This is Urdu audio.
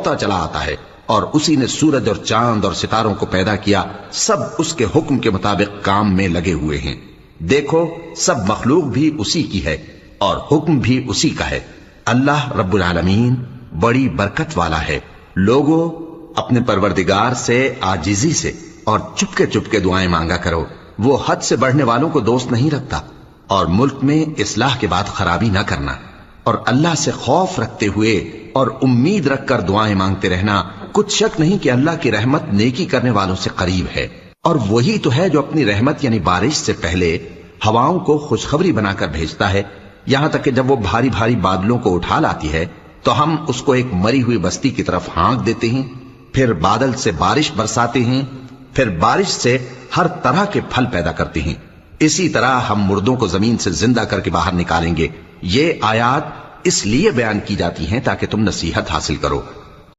دوڑتا چلا آتا ہے، اور اسی نے سورج اور چاند اور ستاروں کو پیدا کیا، سب اس کے حکم کے مطابق کام میں لگے ہوئے ہیں۔ دیکھو سب مخلوق بھی اسی کی ہے اور حکم بھی اسی کا ہے۔ اللہ رب العالمین بڑی برکت والا ہے۔ لوگوں اپنے پروردگار سے عاجزی سے اور چپکے چپکے دعائیں مانگا کرو، وہ حد سے بڑھنے والوں کو دوست نہیں رکھتا، اور ملک میں اصلاح کے بعد خرابی نہ کرنا، اور اللہ سے خوف رکھتے ہوئے اور امید رکھ کر دعائیں مانگتے رہنا۔ کچھ شک نہیں کہ اللہ کی رحمت نیکی کرنے والوں سے قریب ہے، اور وہی تو ہے جو اپنی رحمت یعنی بارش سے پہلے ہواؤں کو خوشخبری بنا کر بھیجتا ہے، یہاں تک کہ جب وہ بھاری بھاری بادلوں کو اٹھا لاتی ہے تو ہم اس کو ایک مری ہوئی بستی کی طرف ہانک دیتے ہیں، پھر بادل سے بارش برساتے ہیں، پھر بارش سے ہر طرح کے پھل پیدا کرتے ہیں۔ اسی طرح ہم مردوں کو زمین سے زندہ کر کے باہر نکالیں گے۔ یہ آیات اس لیے بیان کی جاتی ہیں تاکہ تم نصیحت حاصل کرو۔